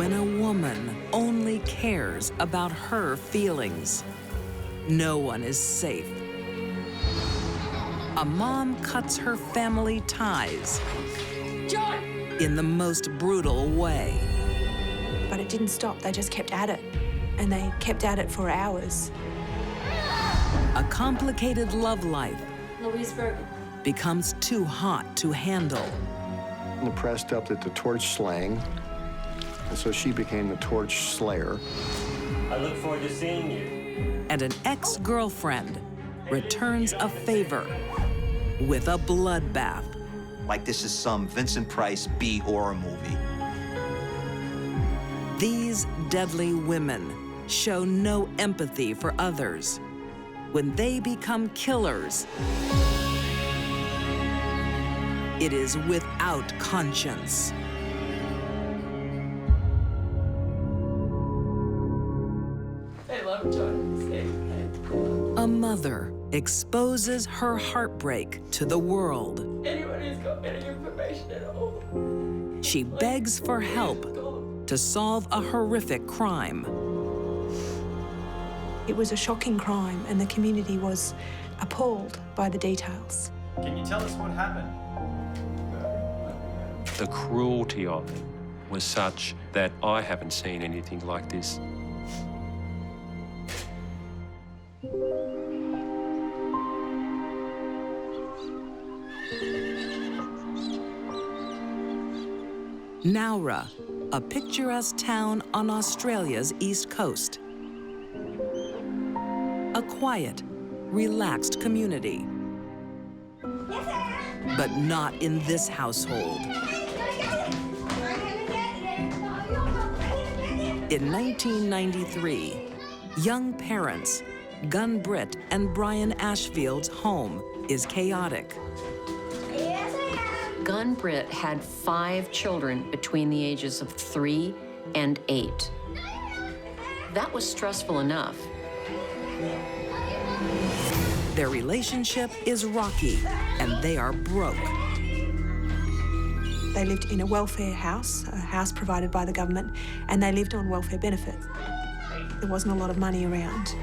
when a woman only cares about her feelings, no one is safe. A mom cuts her family ties in the most brutal way. But it didn't stop, they just kept at it. And they kept at it for hours. A complicated love life Louisburg becomes too hot to handle. The press dubbed it the torch slaying, and so she became the torch slayer. I look forward to seeing you. And an ex-girlfriend returns a favor with a bloodbath. Like this is some Vincent Price B horror movie. These deadly women show no empathy for others. When they become killers, it is without conscience. A mother exposes her heartbreak to the world. Anyone who's got any information at all. She begs for help to solve a horrific crime. It was a shocking crime, and the community was appalled by the details. Can you tell us what happened? The cruelty of it was such that I haven't seen anything like this. Nowra, a picturesque town on Australia's east coast. A quiet, relaxed community. But not in this household. In 1993, young parents, Gunn-Britt and Brian Ashfield's home is chaotic. Gun-Brit had 5 children between the ages of 3 and 8. That was stressful enough. Their relationship is rocky, and they are broke. They lived in a welfare house, a house provided by the government, and they lived on welfare benefits. There wasn't a lot of money around.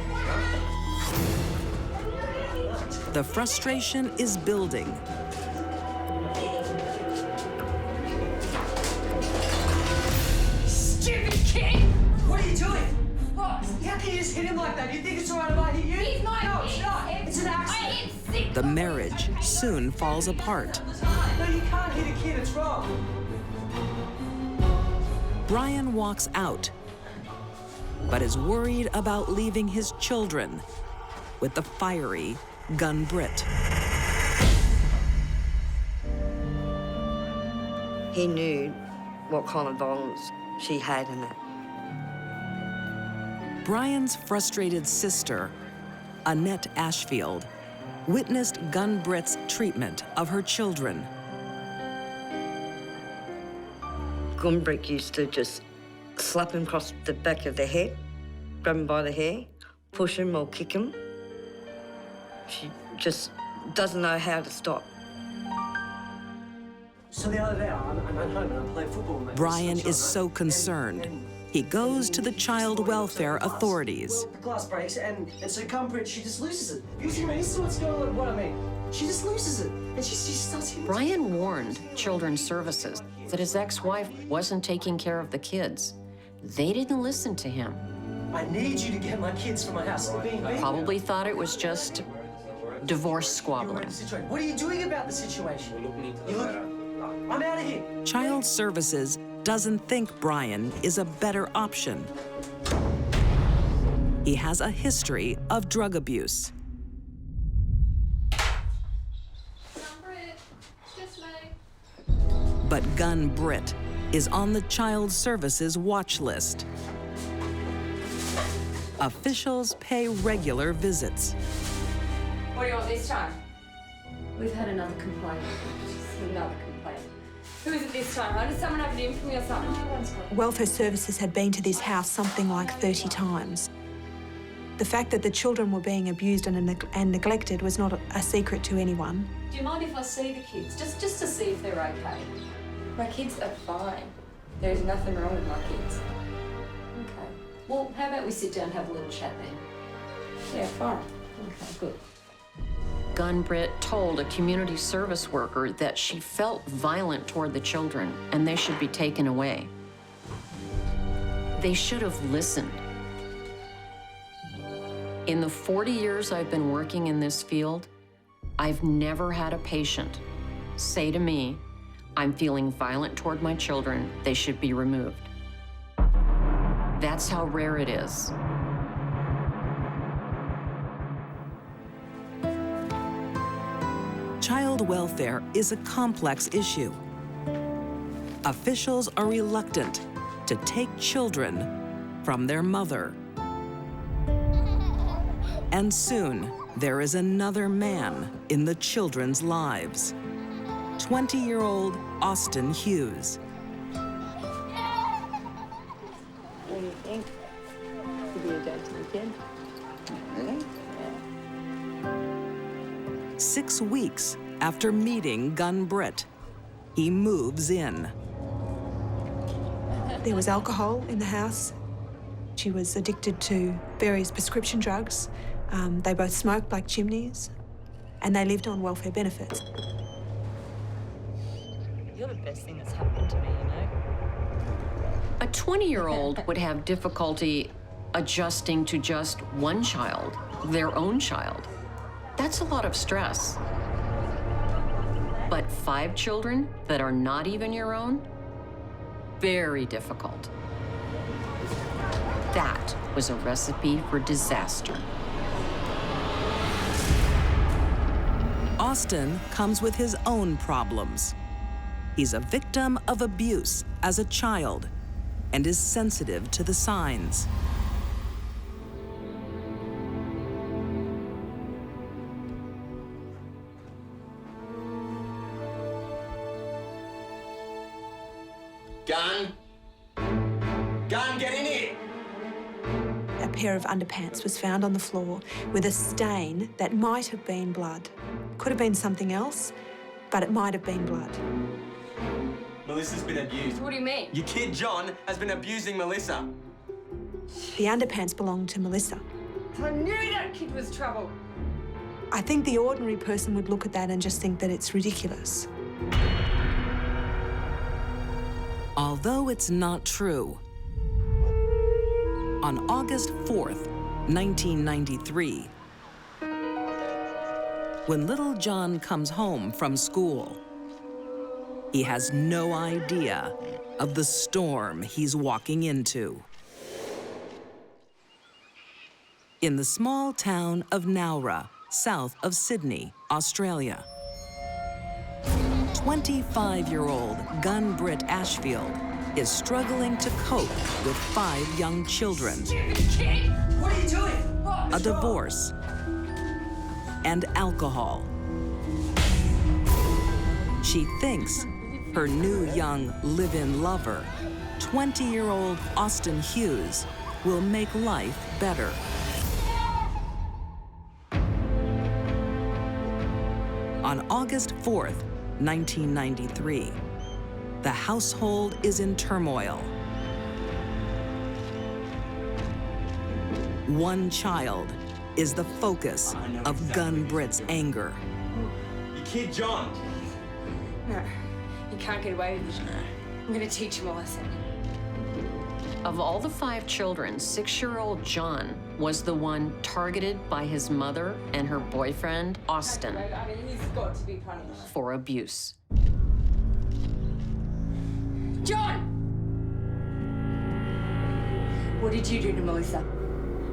The frustration is building. Stupid kid! What are you doing? What? How can you just hit him like that? You think it's all right if I hit you? He's not. No, it's not. It's an accident. I am sick. The marriage soon falls apart. No, you can't hit a kid. It's wrong. Brian walks out, but is worried about leaving his children with the fiery Gun-Brit. He knew what kind of violence she had in it. Brian's frustrated sister, Edythe Ashfield, witnessed Gun-Brit's treatment of her children. Gun-Brit used to just slap him across the back of the head, grab him by the hair, push him or kick him. She just doesn't know how to stop. So the other day, I'm at home and I'm playing football. Mate. Brian is so concerned. He goes to the child welfare authorities. The glass breaks, and so Gun-Brit, she just loses it. You see what's going on? What I mean? She just loses it, and she starts hitting. Brian warned Children's Services that his ex-wife wasn't taking care of the kids. They didn't listen to him. I need you to get my kids from my house. They're being beaten. Probably thought it was just divorce squabbling. What are you doing about the situation? You look. I'm out of here. Child Services doesn't think Brian is a better option. He has a history of drug abuse. But Gun-Brit is on the Child Services watch list. Officials pay regular visits. What do you want this time? We've had another complaint. Another complaint. Who is it this time? Did someone have an infamy or something? Welfare Services had been to this house something like 30 times. The fact that the children were being abused and neglected was not a secret to anyone. Do you mind if I see the kids, just to see if they're okay? My kids are fine. There's nothing wrong with my kids. Okay. Well, how about we sit down and have a little chat then? Yeah, fine. Okay, good. Gun-Brit told a community service worker that she felt violent toward the children and they should be taken away. They should have listened. In the 40 years I've been working in this field, I've never had a patient say to me, "I'm feeling violent toward my children, they should be removed." That's how rare it is. Child welfare is a complex issue. Officials are reluctant to take children from their mother. And soon, there is another man in the children's lives. 20-year-old Austin Hughes. What do you think? To be a dad to the kid? Really? 6 weeks after meeting Gun-Brit, he moves in. There was alcohol in the house. She was addicted to various prescription drugs. They both smoked like chimneys, and they lived on welfare benefits. You're the best thing that's happened to me, you know? A 20-year-old would have difficulty adjusting to just one child, their own child. That's a lot of stress. But 5 children that are not even your own? Very difficult. That was a recipe for disaster. Austin comes with his own problems. He's a victim of abuse as a child and is sensitive to the signs. Gun! Gun, get in here! A pair of underpants was found on the floor with a stain that might have been blood. Could have been something else, but it might have been blood. Melissa's been abused. What do you mean? Your kid, John, has been abusing Melissa. The underpants belonged to Melissa. I knew that kid was trouble. I think the ordinary person would look at that and just think that it's ridiculous. Although it's not true. On August 4th, 1993, when little John comes home from school, he has no idea of the storm he's walking into. In the small town of Nowra, south of Sydney, Australia, 25-year-old Gunn-Britt Ashfield is struggling to cope with 5 young children, What are you doing? a divorce, and alcohol. She thinks her new young live-in lover, 20-year-old Austin Hughes, will make life better. On August 4th, 1993, the household is in turmoil. One child is the focus of Gun-Brit's anger. Your kid, John. No, you can't get away with it. I'm gonna teach him a lesson. Of all the 5 children, 6-year-old John was the one targeted by his mother and her boyfriend, Austin, I mean, he's got to be punished. for abuse. John! What did you do to Melissa?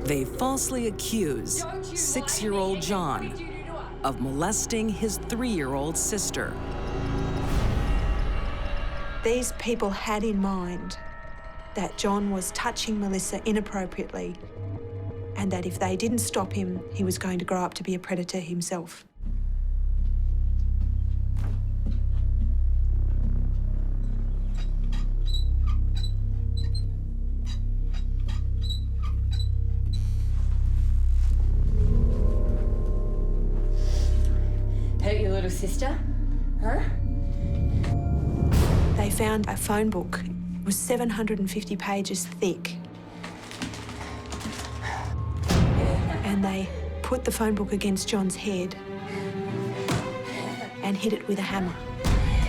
They falsely accuse 6-year-old John of molesting his 3-year-old sister. These people had in mind that John was touching Melissa inappropriately, and that if they didn't stop him, he was going to grow up to be a predator himself. Hurt your little sister? Huh? They found a phone book was 750 pages thick. And they put the phone book against John's head and hit it with a hammer.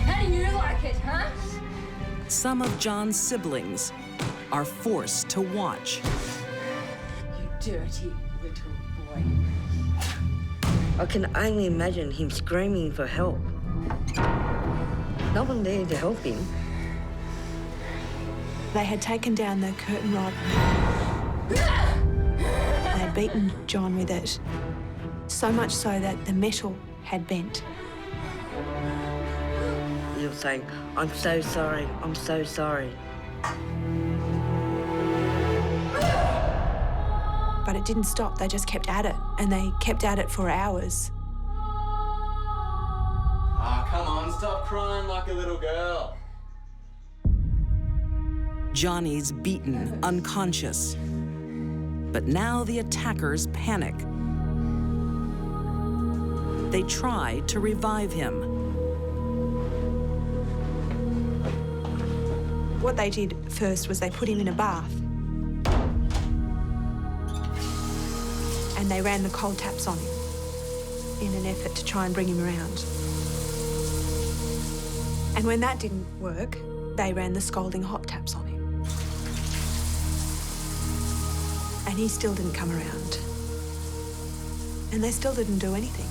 How do you like it, huh? Some of John's siblings are forced to watch. You dirty little boy. I can only imagine him screaming for help. No one there to help him. They had taken down the curtain rod. They had beaten John with it, so much so that the metal had bent. He was saying, "I'm so sorry, I'm so sorry." But it didn't stop, they just kept at it, and they kept at it for hours. Ah, come on, stop crying like a little girl. Johnny's beaten, unconscious. But now the attackers panic. They try to revive him. What they did first was they put him in a bath. And they ran the cold taps on him in an effort to try and bring him around. And when that didn't work, they ran the scalding hot taps on him. And he still didn't come around. And they still didn't do anything.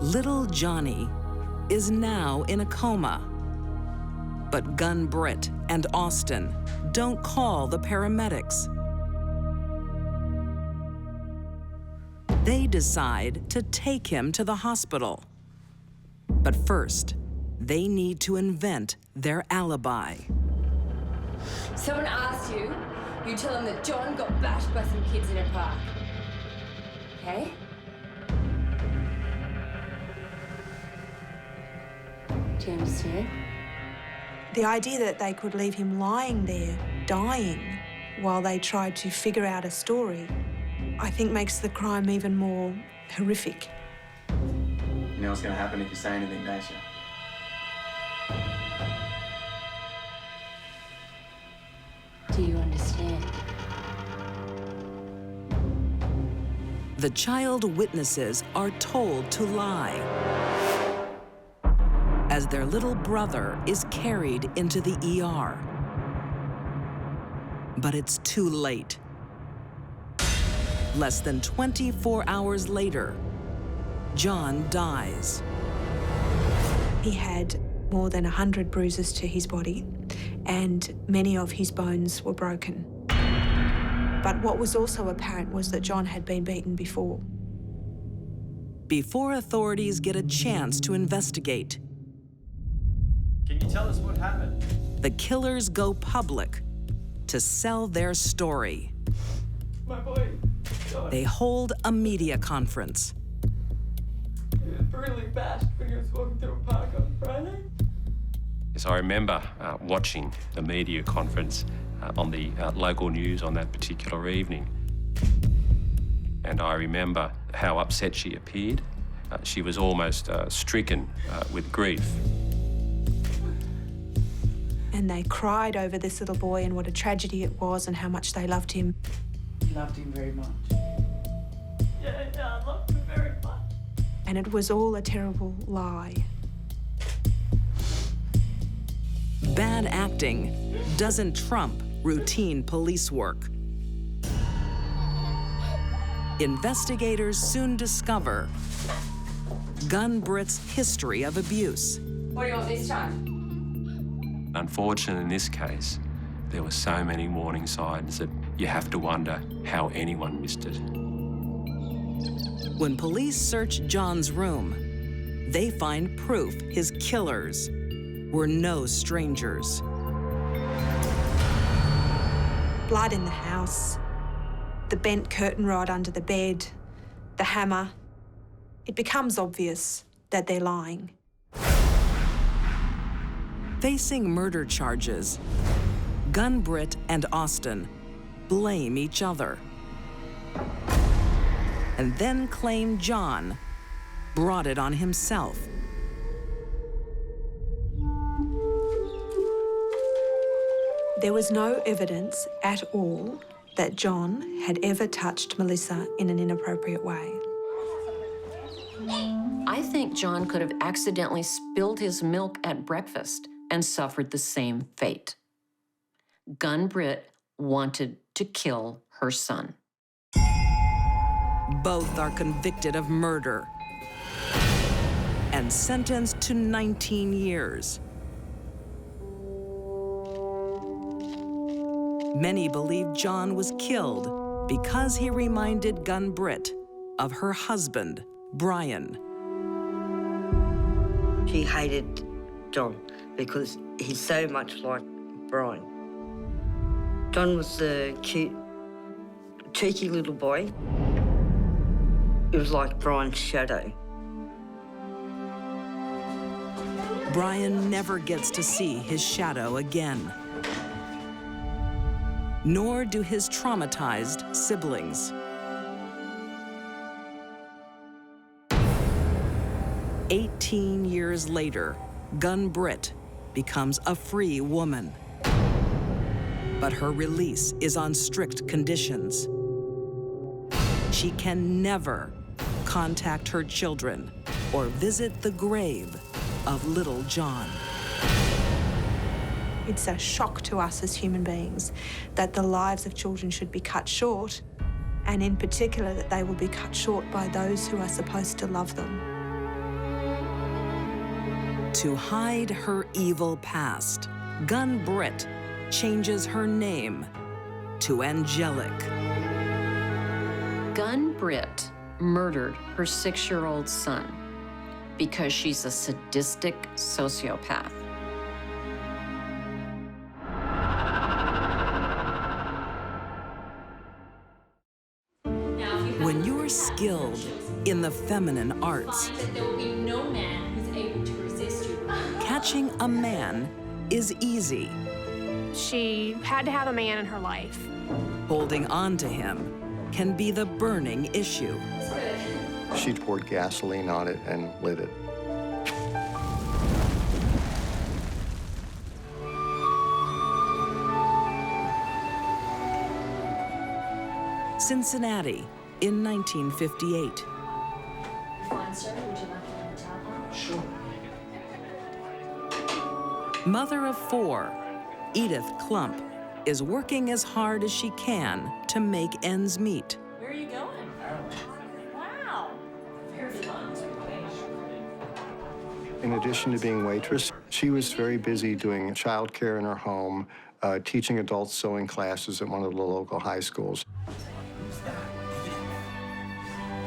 Little Johnny is now in a coma. But Gunn-Britt and Austin don't call the paramedics. They decide to take him to the hospital. But first, they need to invent their alibi. Someone asked you, you tell them that John got bashed by some kids in a park. Okay? Do you understand? The idea that they could leave him lying there, dying, while they tried to figure out a story, I think makes the crime even more horrific. You know what's going to happen if you say anything, don't you? Do you understand? The child witnesses are told to lie as their little brother is carried into the ER. But it's too late. Less than 24 hours later, John dies. He had more than 100 bruises to his body, and many of his bones were broken. But what was also apparent was that John had been beaten before. Before authorities get a chance to investigate, Can you tell us what happened? the killers go public to sell their story. My boy, John, They hold a media conference. he was brutally bashed when he was walking through a park on Friday. Yes, I remember watching the media conference on the local news on that particular evening. And I remember how upset she appeared. She was almost stricken with grief. And they cried over this little boy and what a tragedy it was and how much they loved him. He loved him very much. Yeah, I loved him very much. And it was all a terrible lie. Bad acting doesn't trump routine police work. Investigators soon discover Gun-Britt's history of abuse. What do you want this time? Unfortunately, in this case, there were so many warning signs that you have to wonder how anyone missed it. When police search John's room, they find proof his killers were no strangers. Blood in the house, the bent curtain rod under the bed, the hammer. It becomes obvious that they're lying. Facing murder charges, Gun-Britt and Austin blame each other and then claim John brought it on himself. There was no evidence at all that John had ever touched Melissa in an inappropriate way. I think John could have accidentally spilled his milk at breakfast and suffered the same fate. Gun-Brit wanted to kill her son. Both are convicted of murder and sentenced to 19 years. Many believe John was killed because he reminded Gun-Brit of her husband, Brian. She hated John because he's so much like Brian. John was a cute, cheeky little boy. It was like Brian's shadow. Brian never gets to see his shadow again. Nor do his traumatized siblings. 18 years later, Gun-Brit becomes a free woman. But her release is on strict conditions. She can never contact her children or visit the grave of little John. It's a shock to us as human beings that the lives of children should be cut short, and in particular that they will be cut short by those who are supposed to love them. To hide her evil past, Gun-Brit changes her name to Angelic. Gun-Brit murdered her 6-year-old son because she's a sadistic sociopath. When you're skilled in the feminine arts, There will be no man who's able to resist you. catching a man is easy. She had to have a man in her life. Holding on to him can be the burning issue. She poured gasoline on it and lit it. Cincinnati in 1958. Fine, sir. Would you like another top? Sure. Mother of 4, Edith Klump is working as hard as she can to make ends meet. Where are you going? Wow. Very fun. In addition to being waitress, she was very busy doing childcare in her home, teaching adult sewing classes at one of the local high schools.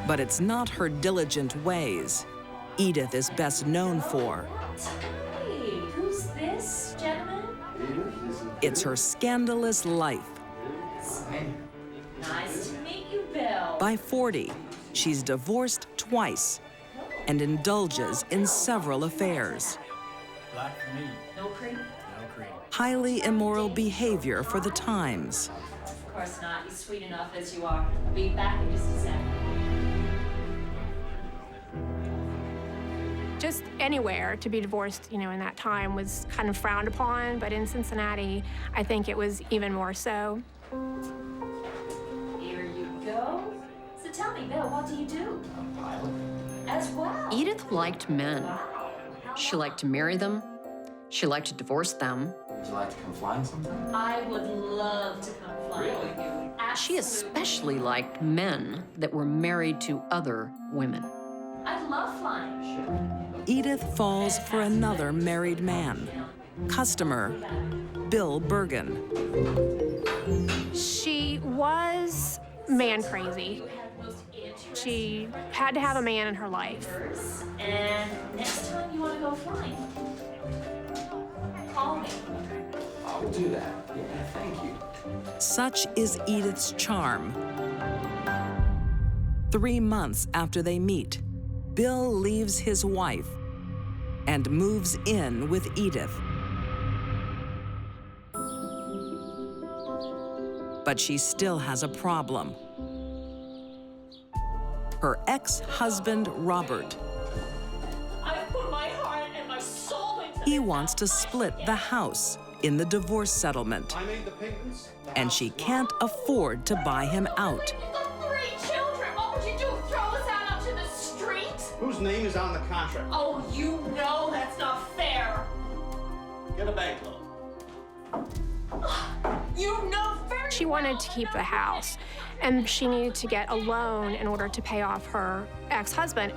But it's not her diligent ways Edith is best known for. Hey, who's this gentleman? It's her scandalous life. Nice to meet you, Bill. By 40, she's divorced twice and indulges in several affairs. Black for me. No cream? No cream. Highly immoral behavior for the times. Of course not. You're sweet enough as you are. I'll be back in just a second. Just anywhere to be divorced, in that time was kind of frowned upon, but in Cincinnati, I think it was even more so. Here you go. So tell me, Bill, what do you do? As well. Edith liked men. She liked to marry them. She liked to divorce them. Would you like to come flying sometime? I would love to come flying with you. She especially liked men that were married to other women. I love flying. Edith falls for another married man, customer Bill Bergen. She was man crazy. She had to have a man in her life. And next time you want to go flying, call me. I will do that. Yeah, thank you. Such is Edith's charm. 3 months after they meet, Bill leaves his wife and moves in with Edith. But she still has a problem. Her ex-husband, Robert, he wants to split the house in the divorce settlement. And she can't afford to buy him out. You've got 3 children. What would you do? Throw us out onto the street? Whose name is on the contract? Oh, you know that's not fair. Get a bank loan. You know very She wanted to keep the house, and she needed to get a loan in order to pay off her ex-husband.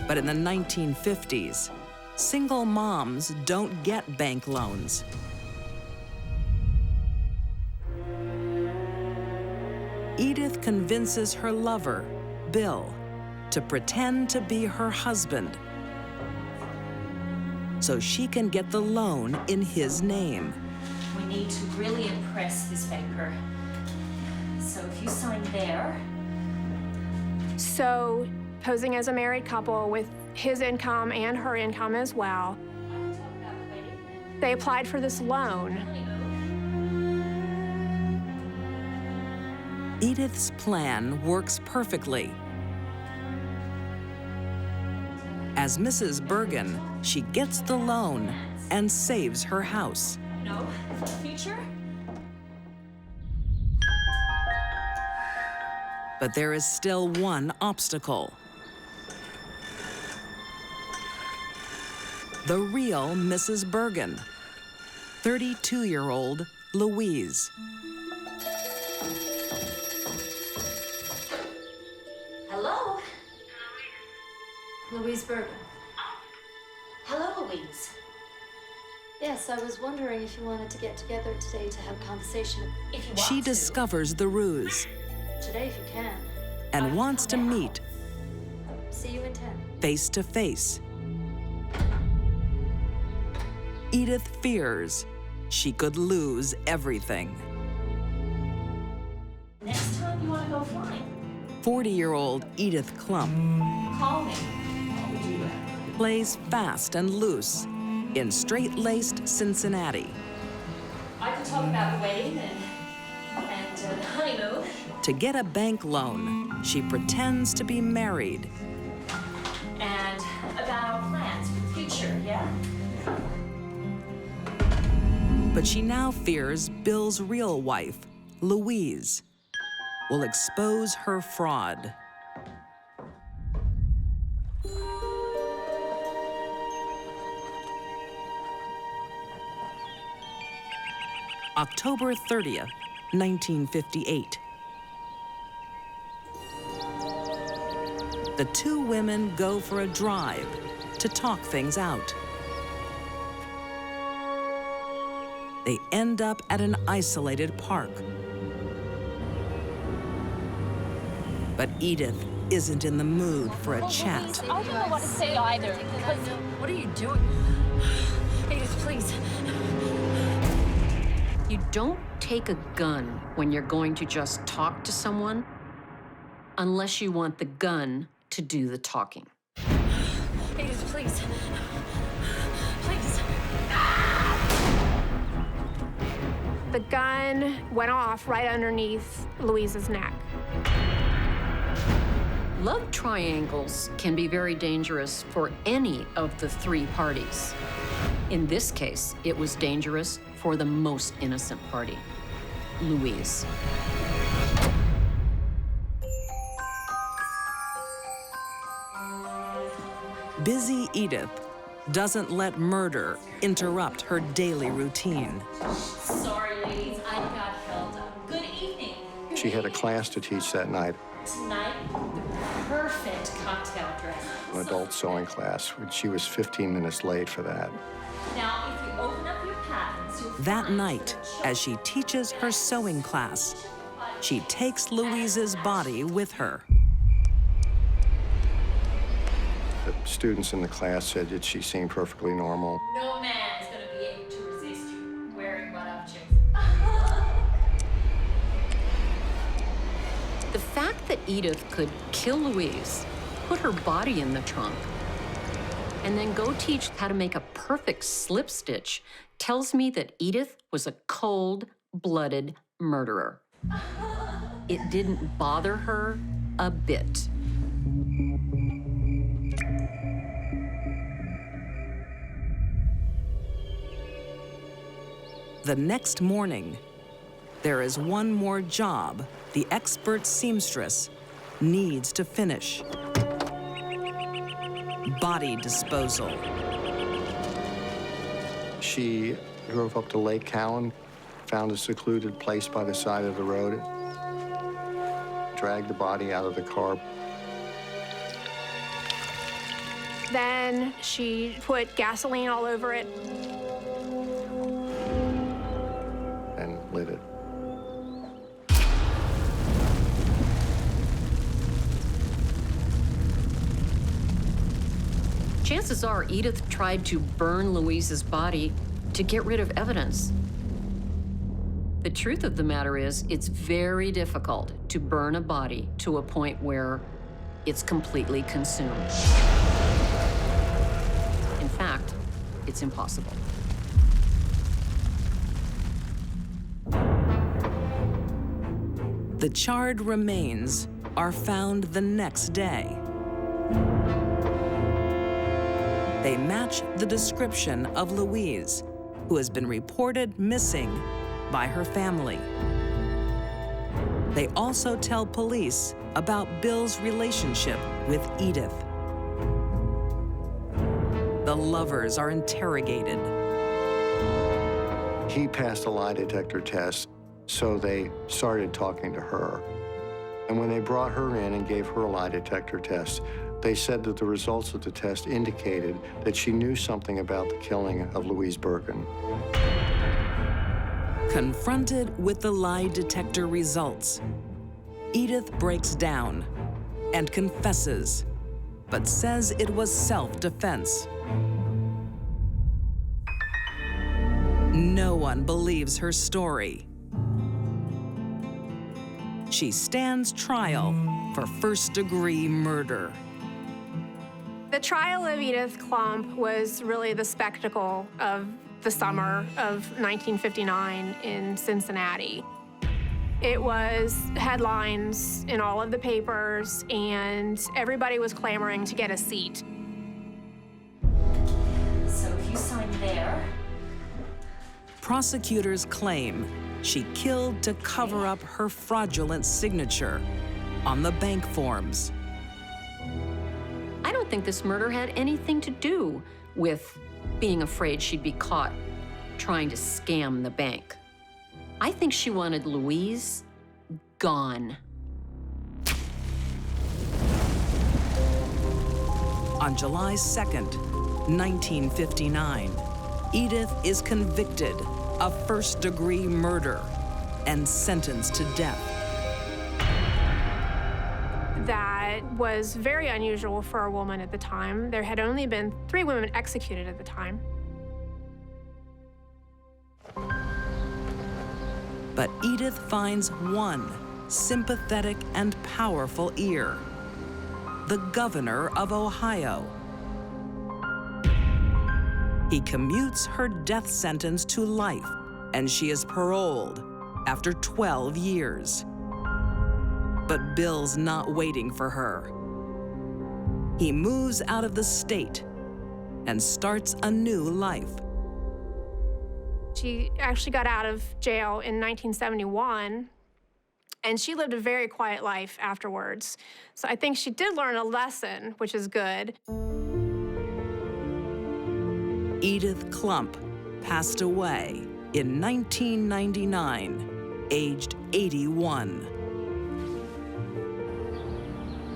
But in the 1950s, single moms don't get bank loans. Edith convinces her lover, Bill, to pretend to be her husband so she can get the loan in his name. We need to really impress this banker. So if you sign there. So, posing as a married couple with his income and her income as well, they applied for this loan. Edith's plan works perfectly. As Mrs. Bergen, she gets the loan and saves her house. No, for the future. But there is still one obstacle. The real Mrs. Bergen, 32-year-old Louise. Hello? Louise Bergen. Hello, Louise. Yes, I was wondering if you wanted to get together today to have a conversation. If you She discovers the ruse Today, if you can. and wants to meet See you in 10. face to face. Edith fears she could lose everything. Next time you want to go flying, 40-year-old Edith Klump call me. I'll do that. plays fast and loose in straight-laced Cincinnati. I could talk about the wedding and the honeymoon. To get a bank loan, she pretends to be married. And about our plans for the future, yeah? But she now fears Bill's real wife, Louise, will expose her fraud. October 30th, 1958. The two women go for a drive to talk things out. They end up at an isolated park. But Edith isn't in the mood for a chat. I don't know what to say either. Because What are you doing? Edith, please. You don't take a gun when you're going to just talk to someone unless you want the gun to do the talking. Edith, please. Please. The gun went off right underneath Louise's neck. Love triangles can be very dangerous for any of the three parties. In this case, it was dangerous for the most innocent party, Louise. Busy Edith doesn't let murder interrupt her daily routine. Sorry, ladies, I got held up. Good evening. She had a class to teach that night, Tonight, the perfect cocktail dress. an adult sewing class. She was 15 minutes late for that. Now, if you open up your patterns, you'll That find night, as she teaches her sewing class, she takes Louise's body with her. The students in the class said that she seemed perfectly normal. no man is going to be able to resist you wearing what I've chosen. The fact that Edith could kill Louise, put her body in the trunk, and then go teach how to make a perfect slip stitch tells me that Edith was a cold-blooded murderer. It didn't bother her a bit. The next morning, there is one more job the expert seamstress needs to finish. Body disposal. She drove up to Lake Cowan, found a secluded place by the side of the road, dragged the body out of the car. Then she put gasoline all over it. And lit it. Chances are Edith tried to burn Louise's body to get rid of evidence. The truth of the matter is, it's very difficult to burn a body to a point where it's completely consumed. In fact, it's impossible. The charred remains are found the next day. They match the description of Louise, who has been reported missing by her family. They also tell police about Bill's relationship with Edith. The lovers are interrogated. He passed a lie detector test, so they started talking to her. And when they brought her in and gave her a lie detector test, they said that the results of the test indicated that she knew something about the killing of Louise Birkin. Confronted with the lie detector results, Edith breaks down and confesses, but says it was self-defense. No one believes her story. She stands trial for first-degree murder. The trial of Edith Klumpp was really the spectacle of the summer of 1959 in Cincinnati. It was headlines in all of the papers, and everybody was clamoring to get a seat. So if you sign there. Prosecutors claim she killed to cover up her fraudulent signature on the bank forms. I don't think this murder had anything to do with being afraid she'd be caught trying to scam the bank. I think she wanted Louise gone. On July 2nd, 1959, Edith is convicted of first-degree murder and sentenced to death. That was very unusual for a woman at the time. There had only been 3 women executed at the time. But Edith finds one sympathetic and powerful ear: the governor of Ohio. He commutes her death sentence to life, and she is paroled after 12 years. But Bill's not waiting for her. He moves out of the state and starts a new life. She actually got out of jail in 1971, and she lived a very quiet life afterwards. So I think she did learn a lesson, which is good. Edith Klump passed away in 1999, aged 81.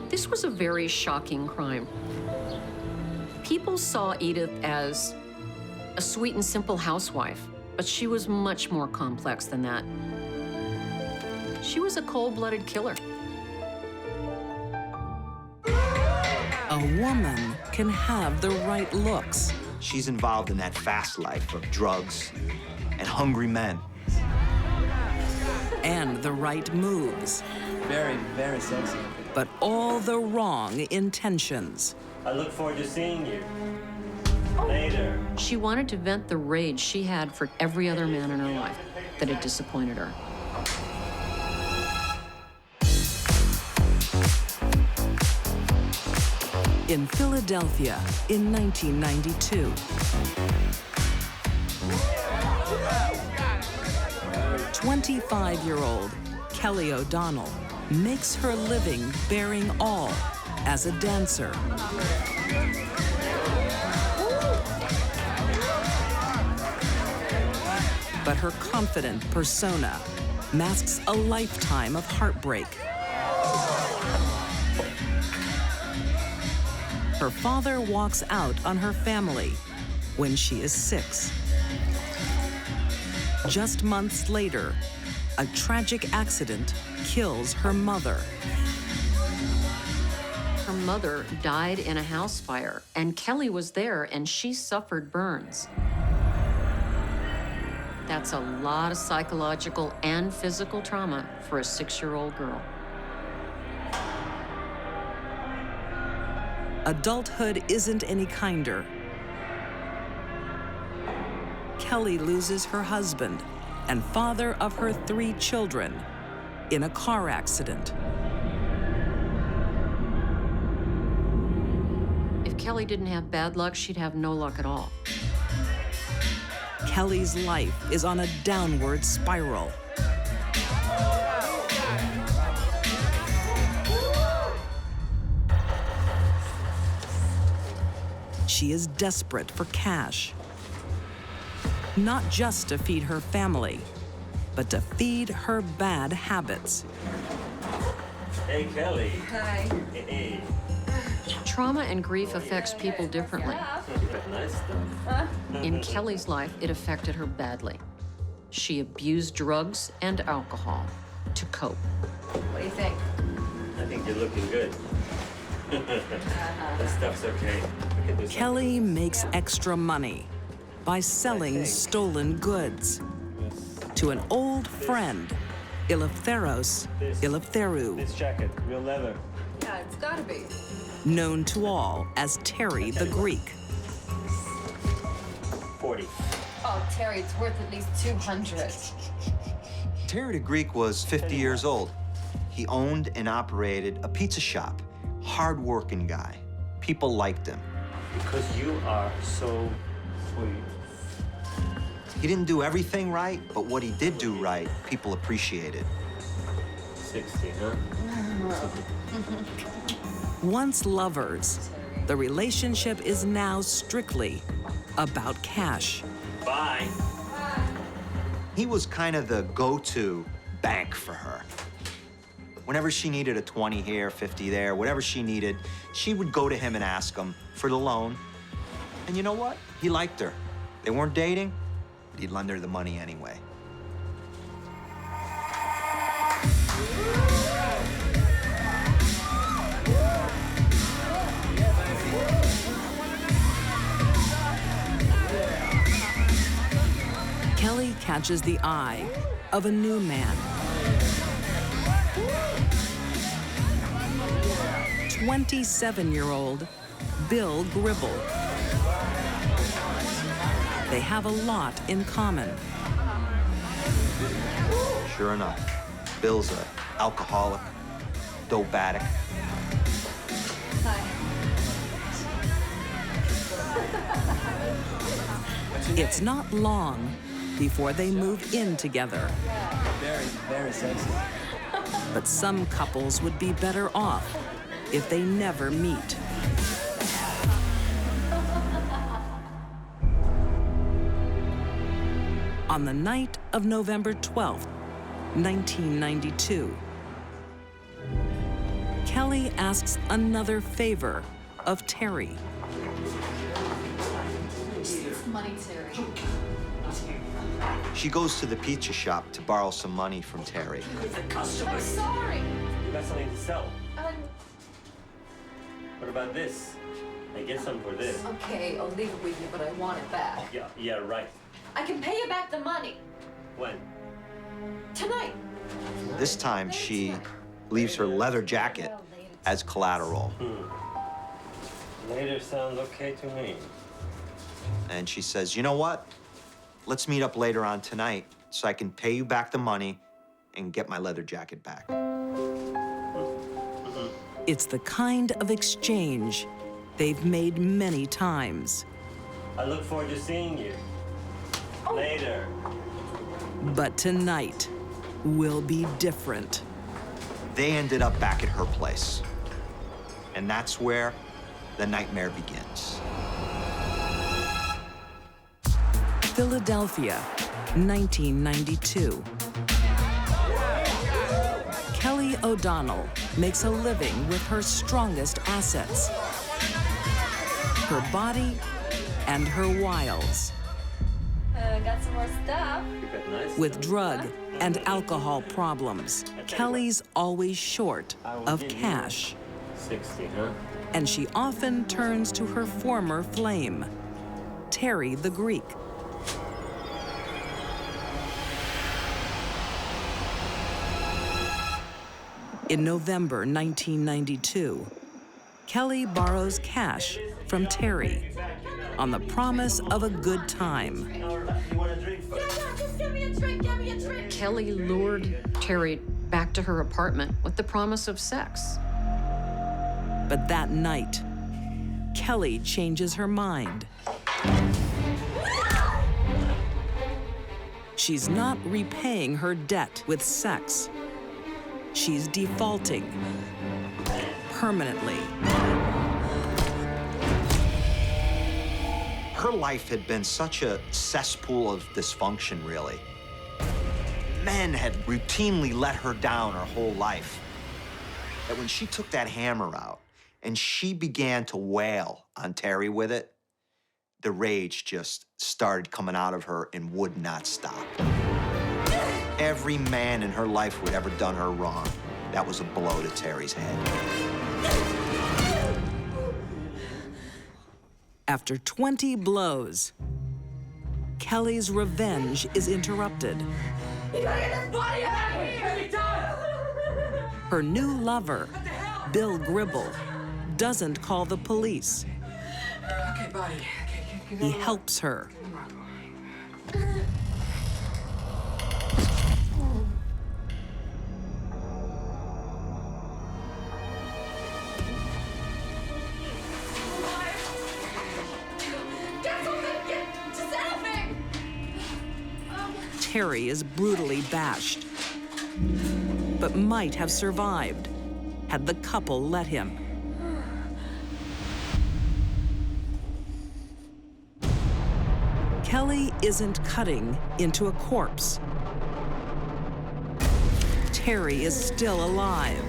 This was a very shocking crime. People saw Edith as a sweet and simple housewife, but she was much more complex than that. She was a cold-blooded killer. A woman can have the right looks. She's involved in that fast life of drugs and hungry men. And the right moves. Very, very sexy. But all the wrong intentions. I look forward to seeing you later. She wanted to vent the rage she had for every other man in her life that had disappointed her. In Philadelphia in 1992. 25-year-old Kelly O'Donnell makes her living bearing all as a dancer. But her confident persona masks a lifetime of heartbreak. Her father walks out on her family when she is 6. Just months later, a tragic accident kills her mother. Her mother died in a house fire, and Kelly was there, and she suffered burns. That's a lot of psychological and physical trauma for a 6-year-old girl. Adulthood isn't any kinder. Kelly loses her husband and father of her 3 children in a car accident. If Kelly didn't have bad luck, she'd have no luck at all. Kelly's life is on a downward spiral. She is desperate for cash. Not just to feed her family, but to feed her bad habits. Hey, Kelly. Hi. Hey. Trauma and grief affects people differently. Nice stuff. In Kelly's life, it affected her badly. She abused drugs and alcohol to cope. What do you think? I think you're looking good. This stuff's okay. Kelly makes extra money by selling stolen goods to an old friend, Eleftheros Eleftheru, This jacket, real leather. Yeah, it's gotta be. known to all as Terry the Greek. 40. Oh, Terry, it's worth at least 200. Terry the Greek was 50 years old. He owned and operated a pizza shop. Hard-working guy. People liked him. Because you are so sweet. He didn't do everything right, but what he did do right, people appreciated. 60, huh? Once lovers, the relationship is now strictly about cash. Bye. He was kind of the go-to bank for her. Whenever she needed a 20 here, 50 there, whatever she needed, she would go to him and ask him for the loan. And you know what? He liked her. They weren't dating, but he'd lend her the money anyway. Kelly catches the eye of a new man. 27-year-old Bill Gribble. They have a lot in common. Sure enough, Bill's an alcoholic, dope addict. It's not long before they move in together. Very, very sexy. But some couples would be better off if they never meet. On the night of November 12th, 1992, Kelly asks another favor of Terry. Money, Terry. She goes to the pizza shop to borrow some money from Terry. I'm sorry. You got something to sell. What about this? I get some for this. Okay, I'll leave it with you, but I want it back. Yeah, right. I can pay you back the money. When? Tonight. This time, she leaves her leather jacket as collateral. Later sounds okay to me. And she says, you know what? Let's meet up later on tonight so I can pay you back the money and get my leather jacket back. It's the kind of exchange they've made many times. I look forward to seeing you. Later. But tonight, will be different. They ended up back at her place. And that's where the nightmare begins. Philadelphia, 1992. Kelly O'Donnell makes a living with her strongest assets, her body and her wiles. Got some more stuff. With drug and alcohol problems, Kelly's always short of cash. 60, huh? And she often turns to her former flame, Terry the Greek. In November 1992, Kelly borrows cash from Terry on the promise of a good time. Just give me a drink, give me a drink. Kelly lured Terry back to her apartment with the promise of sex. But that night, Kelly changes her mind. She's not repaying her debt with sex. She's defaulting permanently. Her life had been such a cesspool of dysfunction, really. Men had routinely let her down her whole life. That when she took that hammer out and she began to wail on Terry with it, the rage just started coming out of her and would not stop. Every man in her life who had ever done her wrong, that was a blow to Terry's head. After 20 blows, Kelly's revenge is interrupted. You gotta get this body out of here! Her new lover, Bill Gribble, doesn't call the police. Okay, buddy. Okay, He helps her. Terry is brutally bashed, but might have survived had the couple let him. Kelly isn't cutting into a corpse. Terry is still alive.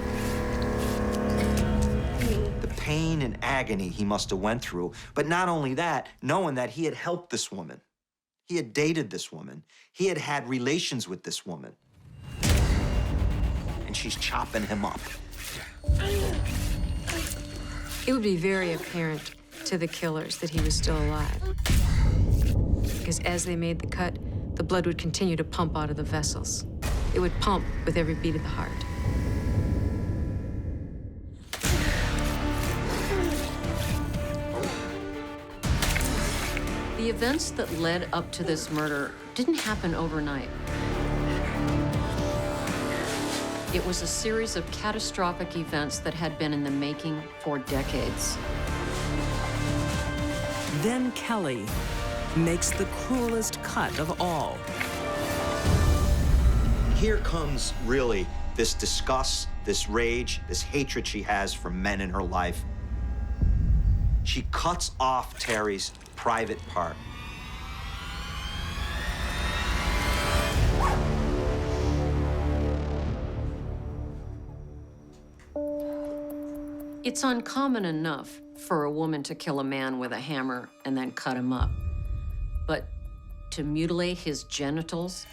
The pain and agony he must have went through, but not only that, knowing that he had helped this woman. He had dated this woman. He had had relations with this woman. And she's chopping him up. It would be very apparent to the killers that he was still alive. Because as they made the cut, the blood would continue to pump out of the vessels. It would pump with every beat of the heart. The events that led up to this murder didn't happen overnight. It was a series of catastrophic events that had been in the making for decades. Then Kelly makes the cruelest cut of all. Here comes, really, this disgust, this rage, this hatred she has for men in her life. She cuts off Terry's private part. It's uncommon enough for a woman to kill a man with a hammer and then cut him up. But to mutilate his genitals,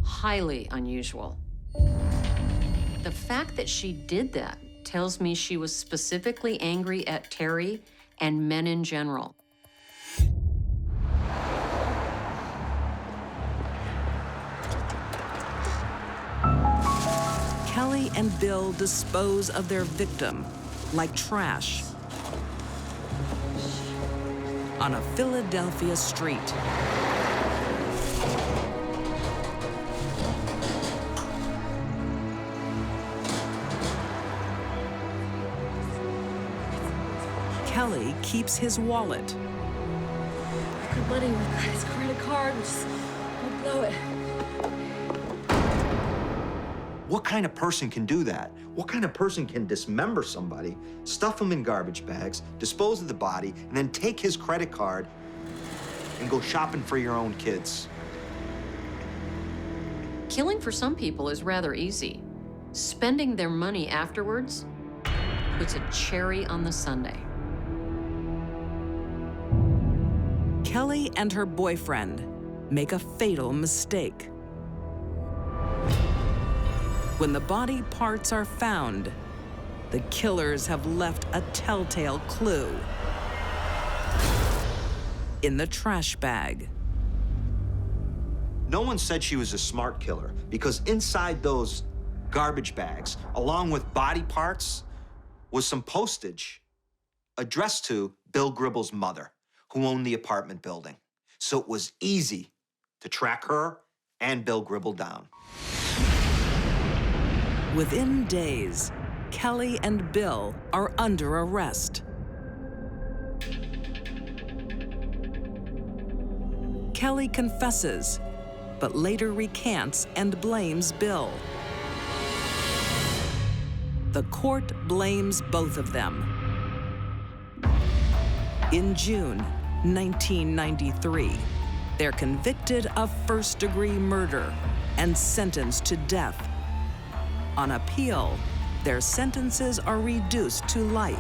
highly unusual. The fact that she did that tells me she was specifically angry at Terry and men in general. Kelly and Bill dispose of their victim like trash on a Philadelphia street. Kelly keeps his wallet. Good buddy, we've got his credit card. We'll blow it. What kind of person can do that? What kind of person can dismember somebody, stuff them in garbage bags, dispose of the body, and then take his credit card and go shopping for your own kids? Killing for some people is rather easy. Spending their money afterwards puts a cherry on the sundae. Kelly and her boyfriend make a fatal mistake. When the body parts are found, the killers have left a telltale clue in the trash bag. No one said she was a smart killer because inside those garbage bags, along with body parts, was some postage addressed to Bill Gribble's mother, who owned the apartment building. So it was easy to track her and Bill Gribble down. Within days, Kelly and Bill are under arrest. Kelly confesses, but later recants and blames Bill. The court blames both of them. In June 1993, they're convicted of first-degree murder and sentenced to death. On appeal, their sentences are reduced to life.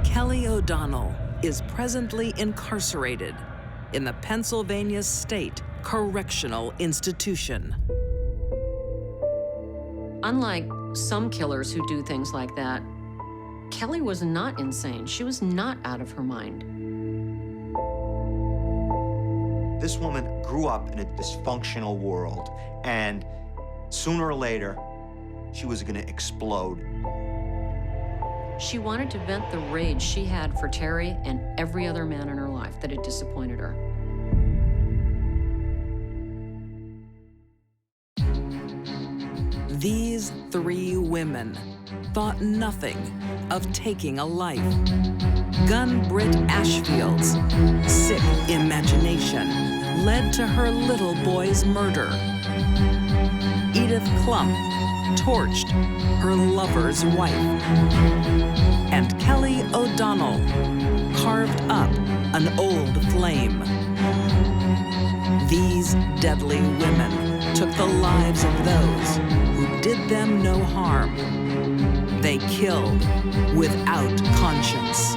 Kelly O'Donnell is presently incarcerated in the Pennsylvania State Correctional Institution. Unlike some killers who do things like that, Kelly was not insane. She was not out of her mind. This woman grew up in a dysfunctional world, and sooner or later, she was gonna explode. She wanted to vent the rage she had for Terry and every other man in her life that had disappointed her. These three women thought nothing of taking a life. Gunn-Britt Ashfield's sick imagination led to her little boy's murder. Edith Klump torched her lover's wife. And Kelly O'Donnell carved up an old flame. These deadly women took the lives of those who did them no harm. They killed without conscience.